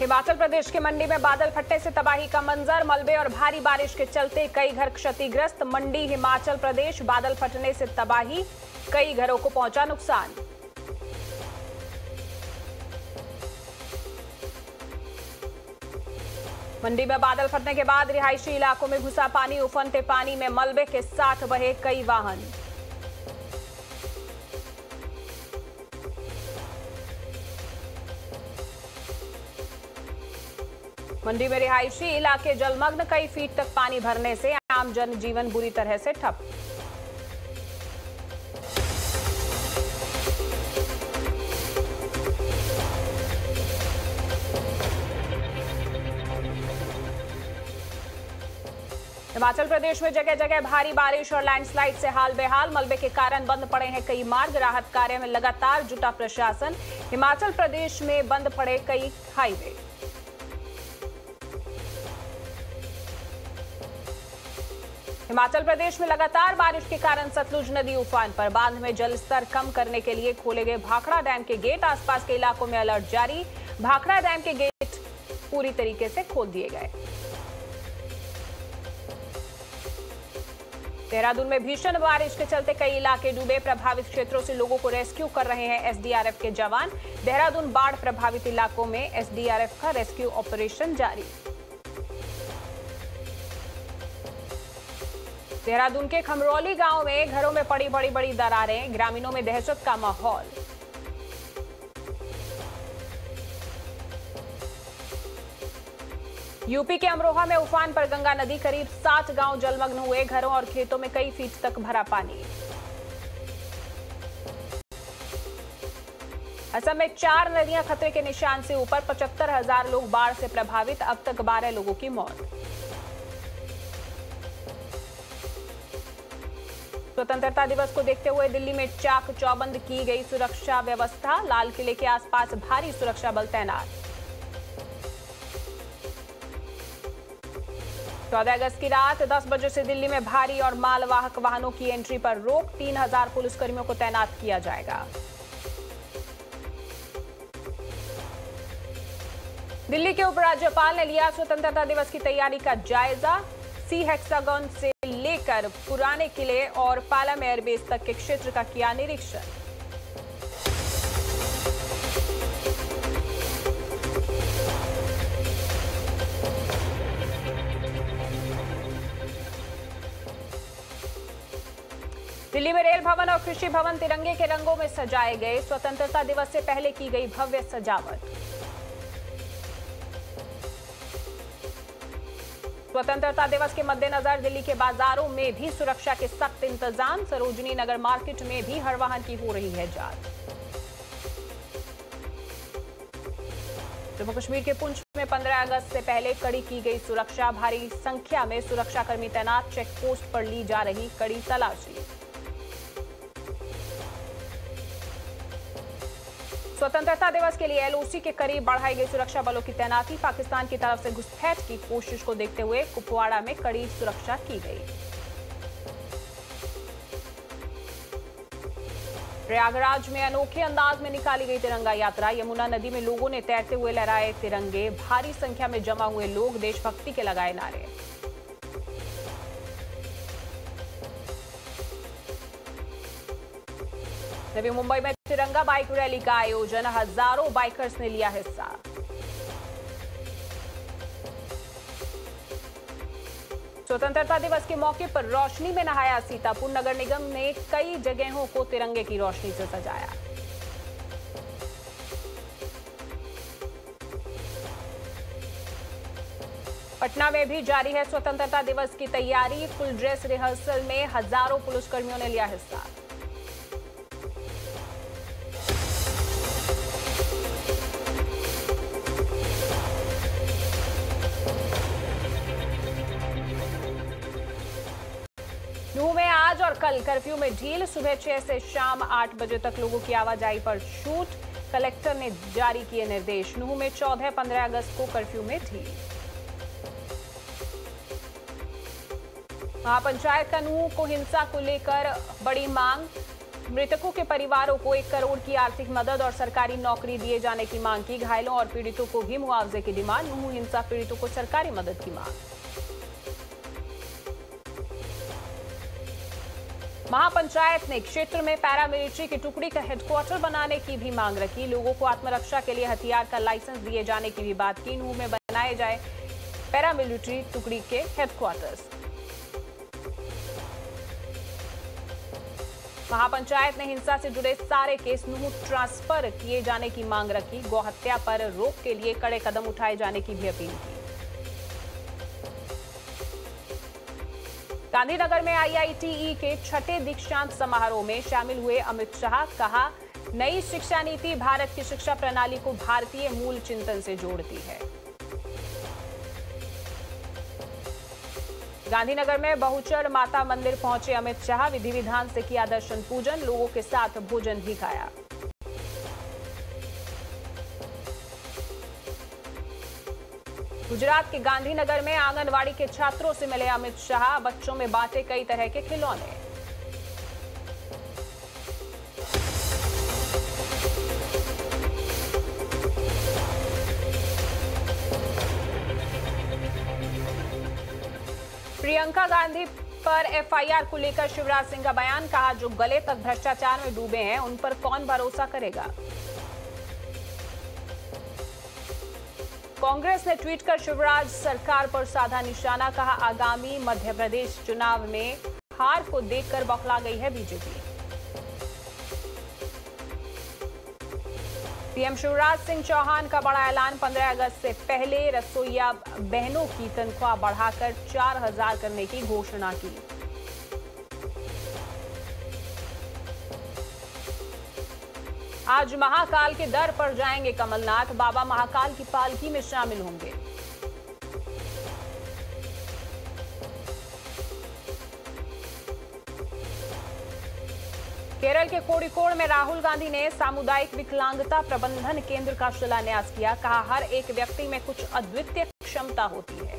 हिमाचल प्रदेश के मंडी में बादल फटने से तबाही का मंजर। मलबे और भारी बारिश के चलते कई घर क्षतिग्रस्त। मंडी हिमाचल प्रदेश, बादल फटने से तबाही, कई घरों को पहुंचा नुकसान। मंडी में बादल फटने के बाद रिहायशी इलाकों में घुसा पानी। उफनते पानी में मलबे के साथ बहे कई वाहन। मंडी में रिहायशी इलाके जलमग्न। कई फीट तक पानी भरने से आम जनजीवन बुरी तरह से ठप। हिमाचल प्रदेश में जगह जगह भारी बारिश और लैंडस्लाइड से हाल बेहाल। मलबे के कारण बंद पड़े हैं कई मार्ग। राहत कार्य में लगातार जुटा प्रशासन। हिमाचल प्रदेश में बंद पड़े कई हाईवे। हिमाचल प्रदेश में लगातार बारिश के कारण सतलुज नदी उफान पर। बांध में जलस्तर कम करने के लिए खोले गए भाखड़ा डैम के गेट। आसपास के इलाकों में अलर्ट जारी। भाखड़ा डैम के गेट पूरी तरीके से खोल दिए गए। देहरादून में भीषण बारिश के चलते कई इलाके डूबे। प्रभावित क्षेत्रों से लोगों को रेस्क्यू कर रहे हैं एसडीआरएफ के जवान। देहरादून बाढ़ प्रभावित इलाकों में एसडीआरएफ का रेस्क्यू ऑपरेशन जारी। देहरादून के खमरौली गांव में घरों में पड़ी बड़ी दरारें। ग्रामीणों में दहशत का माहौल। यूपी के अमरोहा में उफान पर गंगा नदी। करीब 7 गांव जलमग्न हुए। घरों और खेतों में कई फीट तक भरा पानी। असम में 4 नदियां खतरे के निशान से ऊपर। 75,000 लोग बाढ़ से प्रभावित। अब तक 12 लोगों की मौत। स्वतंत्रता दिवस को देखते हुए दिल्ली में चाक चौबंद की गई सुरक्षा व्यवस्था। लाल किले के आसपास भारी सुरक्षा बल तैनात। 14 अगस्त की रात 10 बजे से दिल्ली में भारी और मालवाहक वाहनों की एंट्री पर रोक। 3000 पुलिसकर्मियों को तैनात किया जाएगा। दिल्ली के उपराज्यपाल ने लिया स्वतंत्रता दिवस की तैयारी का जायजा। सी हेक्सागन से लेकर पुराने किले और पालम एयरबेस तक के क्षेत्र का किया निरीक्षण। दिल्ली में रेल भवन और कृषि भवन तिरंगे के रंगों में सजाए गए। स्वतंत्रता दिवस से पहले की गई भव्य सजावट। स्वतंत्रता दिवस के मद्देनजर दिल्ली के बाजारों में भी सुरक्षा के सख्त इंतजाम। सरोजनी नगर मार्केट में भी हर वाहन की हो रही है जांच। जम्मू कश्मीर के पुंछ में 15 अगस्त से पहले कड़ी की गई सुरक्षा। भारी संख्या में सुरक्षाकर्मी तैनात। चेक पोस्ट पर ली जा रही कड़ी तलाशी। स्वतंत्रता दिवस के लिए एलओसी के करीब बढ़ाई गई सुरक्षा बलों की तैनाती। पाकिस्तान की तरफ से घुसपैठ की कोशिश को देखते हुए कुपवाड़ा में कड़ी सुरक्षा की गई। प्रयागराज में अनोखे अंदाज में निकाली गई तिरंगा यात्रा। यमुना नदी में लोगों ने तैरते हुए लहराए तिरंगे। भारी संख्या में जमा हुए लोग देशभक्ति के लगाए नारे। नवी मुंबई में तिरंगा बाइक रैली का आयोजन। हजारों बाइकर्स ने लिया हिस्सा। स्वतंत्रता दिवस के मौके पर रोशनी में नहाया सीतापुर। नगर निगम ने कई जगहों को तिरंगे की रोशनी से सजाया। पटना में भी जारी है स्वतंत्रता दिवस की तैयारी। फुल ड्रेस रिहर्सल में हजारों पुलिसकर्मियों ने लिया हिस्सा। नूंह में आज और कल कर्फ्यू में ढील। सुबह 6 से शाम 8 बजे तक लोगों की आवाजाही पर छूट। कलेक्टर ने जारी किए निर्देश। नूंह में 14-15 अगस्त को कर्फ्यू में ढील। महापंचायत का नूंह को हिंसा को लेकर बड़ी मांग। मृतकों के परिवारों को 1 करोड़ की आर्थिक मदद और सरकारी नौकरी दिए जाने की मांग की। घायलों और पीड़ितों को भी मुआवजे की डिमांड। नूह हिंसा पीड़ितों को सरकारी मदद की मांग। महापंचायत ने क्षेत्र में पैरामिलिट्री की टुकड़ी का हेडक्वार्टर बनाने की भी मांग रखी। लोगों को आत्मरक्षा के लिए हथियार का लाइसेंस दिए जाने की भी बात की। नूह में बनाए जाए पैरामिलिट्री टुकड़ी के हेडक्वार्टर्स। महापंचायत ने हिंसा से जुड़े सारे केस नूह ट्रांसफर किए जाने की मांग रखी। गौहत्या पर रोक के लिए कड़े कदम उठाए जाने की भी अपील की। गांधीनगर में आईआईटीई के 6ठे दीक्षांत समारोह में शामिल हुए अमित शाह। कहा, नई शिक्षा नीति भारत की शिक्षा प्रणाली को भारतीय मूल चिंतन से जोड़ती है। गांधीनगर में बहुचर माता मंदिर पहुंचे अमित शाह। विधि विधान से किया दर्शन पूजन। लोगों के साथ भोजन भी खाया। गुजरात के गांधीनगर में आंगनवाड़ी के छात्रों से मिले अमित शाह। बच्चों में बांटे कई तरह के खिलौने। प्रियंका गांधी पर एफआईआर को लेकर शिवराज सिंह का बयान। कहा, जो गले तक भ्रष्टाचार में डूबे हैं उन पर कौन भरोसा करेगा। कांग्रेस ने ट्वीट कर शिवराज सरकार पर साधा निशाना। कहा, आगामी मध्य प्रदेश चुनाव में हार को देखकर बौखला गई है बीजेपी। सीएम शिवराज सिंह चौहान का बड़ा ऐलान। 15 अगस्त से पहले रसोइया बहनों की तनख्वाह बढ़ाकर 4,000 करने की घोषणा की। आज महाकाल के दर पर जाएंगे कमलनाथ। बाबा महाकाल की पालकी में शामिल होंगे। केरल के कोड़िकोड में राहुल गांधी ने सामुदायिक विकलांगता प्रबंधन केंद्र का शिलान्यास किया। कहा, हर एक व्यक्ति में कुछ अद्वितीय क्षमता होती है।